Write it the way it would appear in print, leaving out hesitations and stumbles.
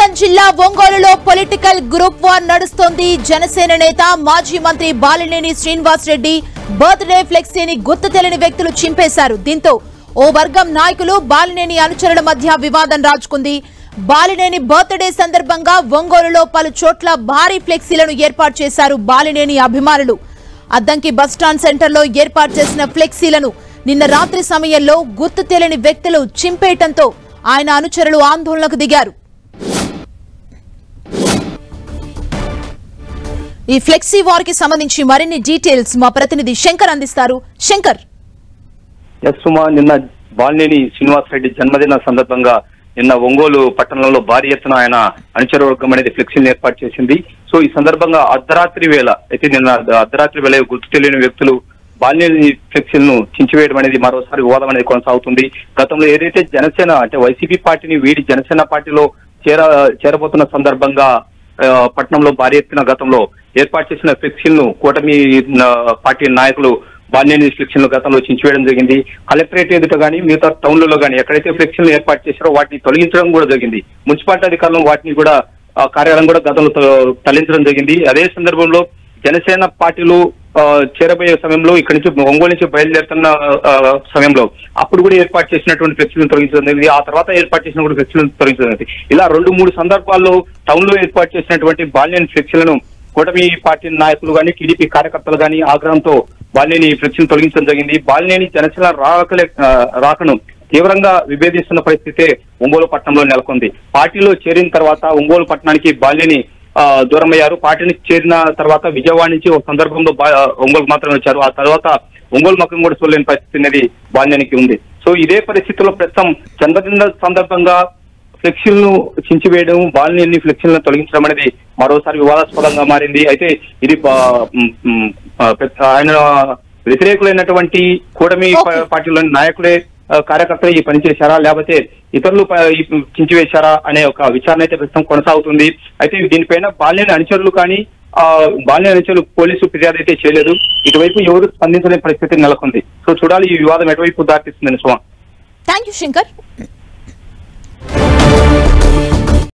ఖమ్మం జిల్లా ఒంగోలులో political group war నడుస్తోంది. జనసేన నేత మాజీ మంత్రి బాలినేని శ్రీనివాస్ రెడ్డి బర్త్డే ఫ్లెక్సీని గుర్తు తెలియని వ్యక్తులు చింపేశారు. దీంతో ఓ వర్గం నాయకులు బాలినేని అనుచరుల మధ్య వివాదం రాజుకుంది. బాలినేని బర్త్డే సందర్భంగా ఒంగోలులో పలు చోట్ల భారీ ఫ్లెక్సీలను ఏర్పాటు చేశారు బాలినేని అభిమానులు. అద్దంకి బస్టాండ్ సెంటర్లో ఏర్పాటు చేసిన ఫ్లెక్సీలను నిన్న రాత్రి సమయంలో గుర్తు తెలియని వ్యక్తులు చింపేయటంతో ఆయన అనుచరులు ఆందోళనకు దిగారు. ఈ ఫ్లెక్సీ వార్ కి సంబంధించి మరిన్ని డీటెయిల్స్ మా ప్రతినిధి శంకర్ అందిస్తారు. శంకర్, నిన్న బాలినేని శ్రీనివాస్ రెడ్డి జన్మదిన సందర్భంగా నిన్న ఒంగోలు పట్టణంలో భారీ ఎత్తున ఆయన అనుచర వర్గం అనేది ఫ్లెక్సీని ఏర్పాటు చేసింది. సో ఈ సందర్భంగా అర్ధరాత్రి వేళ గుర్తు తెలియని వ్యక్తులు బాలినేని ఫ్లెక్సీలను చించివేయడం అనేది మరోసారి వివాదం అనేది కొనసాగుతుంది. గతంలో ఏదైతే జనసేన అంటే వైసీపీ పార్టీని వీడి జనసేన పార్టీలో చేరబోతున్న సందర్భంగా పట్టణంలో భారీ ఎత్తున గతంలో ఏర్పాటు చేసిన ఫ్లెక్సీలను కూటమి పార్టీ నాయకులు బాలినేని ఫ్లెక్సీలను గతంలో చించివేయడం జరిగింది. కలెక్టరేట్ ఎదుట కానీ మిగతా టౌన్లలో కానీ ఎక్కడైతే ఫ్లెక్సీలను ఏర్పాటు చేశారో వాటిని తొలగించడం కూడా జరిగింది. మున్సిపాలిటీ అధికారులు వాటిని కూడా కార్యాలయం కూడా గతంలో తరలించడం జరిగింది. అదే సందర్భంలో జనసేన పార్టీలు చేరబోయే సమయంలో ఇక్కడి నుంచి ఒంగోలు నుంచి బయలుదేరుతున్న సమయంలో అప్పుడు కూడా ఏర్పాటు చేసినటువంటి ఫ్లెక్సీలను తొలగించడం జరిగింది. ఆ తర్వాత ఏర్పాటు చేసిన కూడా ఫ్లెక్సీలను తొలగించడం జరిగింది. ఇలా 2-3 సందర్భాల్లో టౌన్ లో ఏర్పాటు చేసినటువంటి బాలినేని ఫ్లెక్సీలను కూటమి పార్టీ నాయకులు కానీ టీడీపీ కార్యకర్తలు కానీ ఆగ్రహంతో బాలినేని ఫ్లెక్సీలను తొలగించడం జరిగింది. బాలినేని జనసేన రాకను తీవ్రంగా విభేదిస్తున్న పరిస్థితే ఒంగోలు పట్టణంలో నెలకొంది. పార్టీలో చేరిన తర్వాత ఒంగోలు పట్టణానికి బాలినేని దూరమయ్యారు. పార్టీని చేరిన తర్వాత విజయవాడ నుంచి ఒక సందర్భంలో ఒంగోలు మాత్రమే వచ్చారు. ఆ తర్వాత ఒంగోలు మకం కూడా చూడలేని పరిస్థితి అనేది బాలినేనికి ఉంది. సో ఇదే పరిస్థితుల్లో ప్రస్తుతం జన్మదిన సందర్భంగా ఫ్లెక్సీలను చించివేయడం, బాలినేని ఫ్లెక్సీలను తొలగించడం అనేది మరోసారి వివాదాస్పదంగా మారింది. అయితే ఇది ఆయన వ్యతిరేకులైనటువంటి కూటమి పార్టీలోని నాయకులే కార్యకర్తలు ఈ పని చేశారా లేకపోతే ఇతరులు చించివేశారా అనే ఒక విచారణ అయితే ప్రస్తుతం కొనసాగుతుంది. అయితే దీనిపైన బాలినేని అనుచరులు పోలీసు ఫిర్యాదు అయితే చేయలేదు. ఇటువైపు ఎవరు స్పందించలేని పరిస్థితి నెలకొంది. సో చూడాలి ఈ వివాదం ఎటువైపు దారితీస్తుందని. Thank you Shankar.